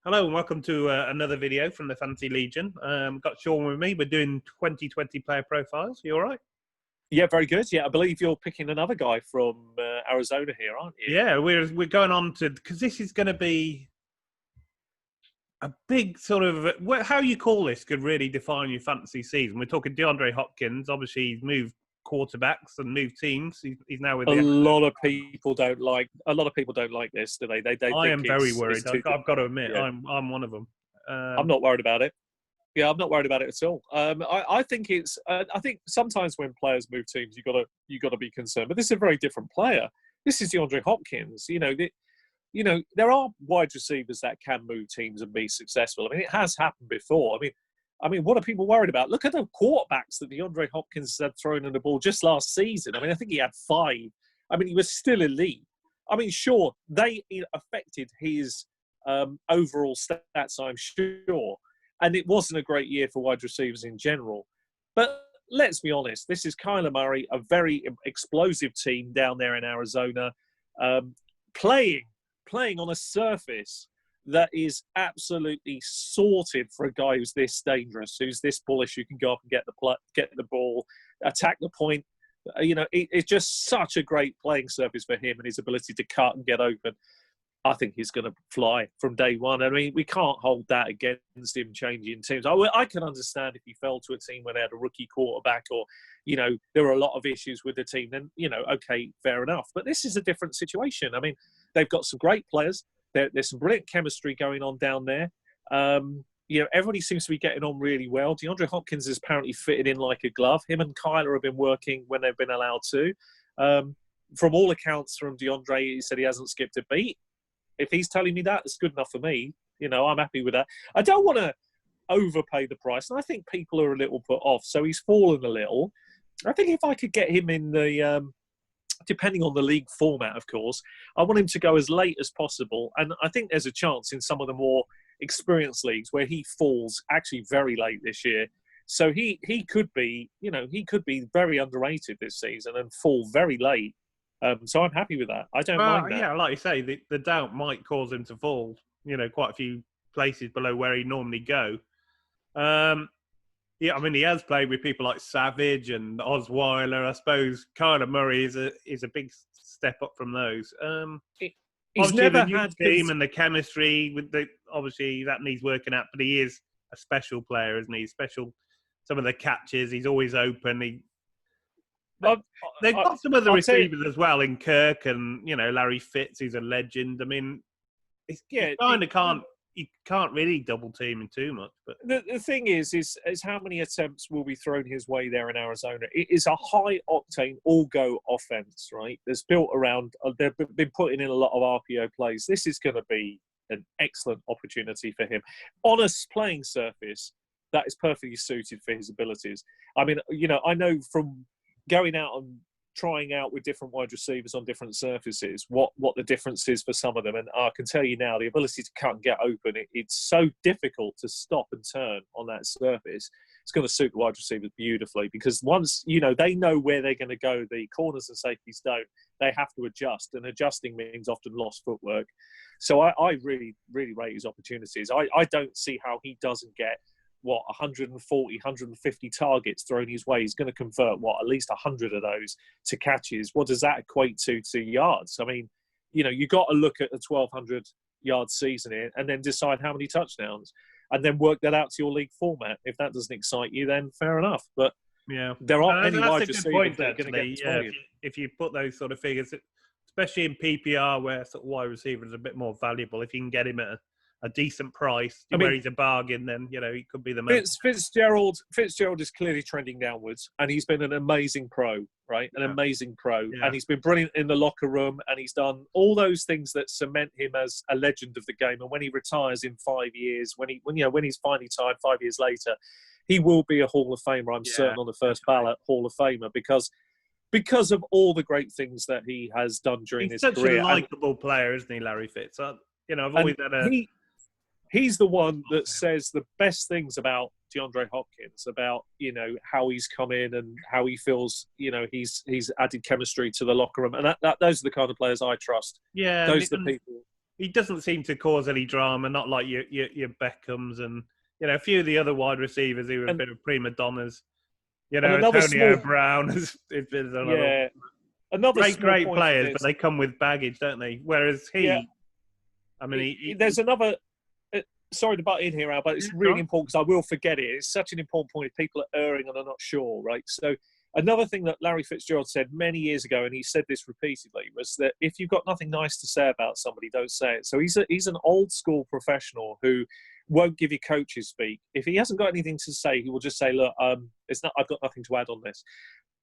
Hello and welcome to another video from the Fantasy Legion. Got Sean with me. We're doing 2020 player profiles. You all right? Yeah, very good. Yeah, I believe you're picking another guy from Arizona here, aren't you? Yeah, we're going on to, because this is going to be a big sort of, how you call this could really define your fantasy season. We're talking Deandre Hopkins. Obviously, he's moved quarterbacks and moved teams. He's now with A the. lot of people don't like this, do they? They I think am very it's worried. too. I've got to admit, Yeah. I'm one of them. I'm not worried about it. Yeah, I'm not worried about it at all. I think it's. I think sometimes when players move teams, you got to be concerned. But this is a very different player. This is DeAndre Hopkins. There are wide receivers that can move teams and be successful. I mean, it has happened before. I mean, what are people worried about? Look at the quarterbacks that DeAndre Hopkins had thrown in the ball just last season. I mean, I think he had 5. I mean, he was still elite. I mean, sure, they affected his overall stats, I'm sure. And it wasn't a great year for wide receivers in general. But let's be honest, this is Kyler Murray, a very explosive team down there in Arizona, playing on a surface that is absolutely sorted for a guy who's this dangerous, who's this bullish, who can go up and get the ball, attack the point. It's just such a great playing surface for him and his ability to cut and get open. I think he's going to fly from day one. I mean, we can't hold that against him changing teams. I can understand if he fell to a team where they had a rookie quarterback or, there were a lot of issues with the team, then, okay, fair enough. But this is a different situation. I mean, they've got some great players. There's some brilliant chemistry going on down there. Everybody seems to be getting on really well. DeAndre Hopkins is apparently fitted in like a glove. Him and Kyler have been working when they've been allowed to. From all accounts from DeAndre, he said he hasn't skipped a beat. If he's telling me that, it's good enough for me. I'm happy with that. I don't want to overpay the price, and I think people are a little put off. So he's fallen a little. I think if I could get him in the, depending on the league format, of course, I want him to go as late as possible. And I think there's a chance in some of the more experienced leagues where he falls actually very late this year. So he could be, he could be very underrated this season and fall very late. So I'm happy with that. I don't mind that. Yeah, like you say, the doubt might cause him to fall, quite a few places below where he normally go. Yeah, I mean, he has played with people like Savage and Osweiler. I suppose Kyler Murray is a big step up from those. He's never had team and the chemistry with obviously that needs working out, but he is a special player, isn't he? Special. Some of the catches, he's always open. They've got some other receivers as well in Kirk and Larry Fitz, who's a legend. I mean, you can't really double team him too much. But the thing is how many attempts will be thrown his way there in Arizona? It is a high octane all go offense, right? That's built around. They've been putting in a lot of RPO plays. This is going to be an excellent opportunity for him on a playing surface that is perfectly suited for his abilities. I mean, I know from going out and trying out with different wide receivers on different surfaces, what the difference is for some of them. And I can tell you now, the ability to cut and get open, it's so difficult to stop and turn on that surface. It's going to suit the wide receivers beautifully because once, they know where they're going to go, the corners and safeties don't. They have to adjust, and adjusting means often lost footwork. So I really, really rate his opportunities. I don't see how he doesn't get 140, 150 targets thrown his way. He's going to convert at least 100 of those to catches. What does that equate to yards? I mean, you got to look at a 1,200 yard season here and then decide how many touchdowns, and then work that out to your league format. If that doesn't excite you, then fair enough. But yeah, there aren't any wide receivers that are going to get if you put those sort of figures, especially in PPR where sort of wide receivers are a bit more valuable. If you can get him at a decent price, where he's a bargain, then he could be the most. Fitzgerald is clearly trending downwards, and he's been an amazing pro, right? An amazing pro, and he's been brilliant in the locker room, and he's done all those things that cement him as a legend of the game. And when he retires in 5 years, when he's finally tired 5 years later, he will be a Hall of Famer. I'm certain on the first ballot Hall of Famer because of all the great things that he has done during his career. He's such a likable player, isn't he, Larry Fitz? I've always had He's the one that says the best things about DeAndre Hopkins, about, how he's come in and how he feels, he's added chemistry to the locker room. And those are the kind of players I trust. Yeah. Those are the people. he doesn't seem to cause any drama. Not like your Beckhams and a few of the other wide receivers who are a bit of prima donnas. Antonio Brown has been another great players, but they come with baggage, don't they? Whereas there's another. Sorry to butt in here, Al, but it's really important because I will forget it. It's such an important point if people are erring and are not sure, right? So another thing that Larry Fitzgerald said many years ago, and he said this repeatedly, was that if you've got nothing nice to say about somebody, don't say it. So he's an old school professional who won't give you coaches speak. If he hasn't got anything to say, he will just say, look, I've got nothing to add on this.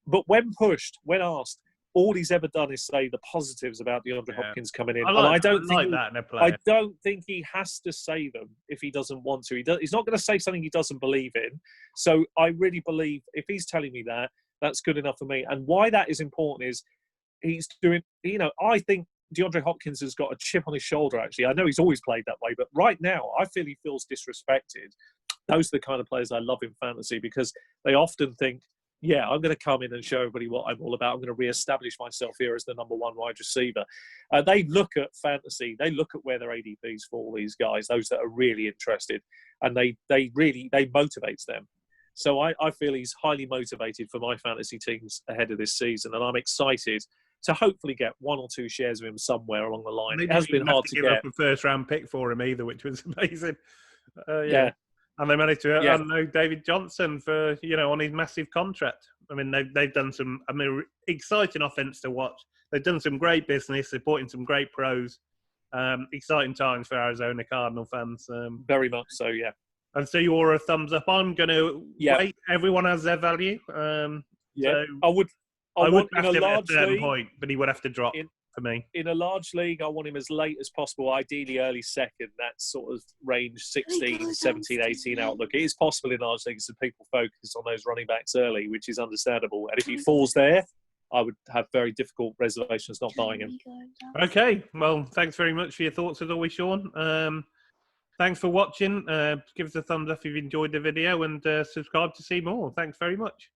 But when pushed, when asked, all he's ever done is say the positives about DeAndre Hopkins coming in. I don't think he has to say them if he doesn't want to. He's not going to say something he doesn't believe in. So I really believe if he's telling me that, that's good enough for me. And why that is important is he's doing, I think DeAndre Hopkins has got a chip on his shoulder, actually. I know he's always played that way, but right now I feel he feels disrespected. Those are the kind of players I love in fantasy because they often think, yeah, I'm going to come in and show everybody what I'm all about. I'm going to re-establish myself here as the number one wide receiver. They look at fantasy. They look at where their ADPs fall, these guys, those that are really interested, and they motivates them. So I feel he's highly motivated for my fantasy teams ahead of this season, and I'm excited to hopefully get one or two shares of him somewhere along the line. It has been hard to give get up a first-round pick for him either, which was amazing. Yeah. And they managed to unload David Johnson for, on his massive contract. I mean, they've done some, exciting offense to watch. They've done some great business. They're putting some great pros. Exciting times for Arizona Cardinal fans. Very much so, yeah. And so you're a thumbs up. I'm going to wait. Everyone has their value. So I would in a large league, point, but he would have to drop for me. In a large league, I want him as late as possible, ideally early second. That sort of range 16, 17, 18 outlook. It is possible in large leagues that people focus on those running backs early, which is understandable. And if he falls there, I would have very difficult reservations not buying him. Okay. Well, thanks very much for your thoughts as always, Sean. Thanks for watching. Give us a thumbs up if you've enjoyed the video and subscribe to see more. Thanks very much.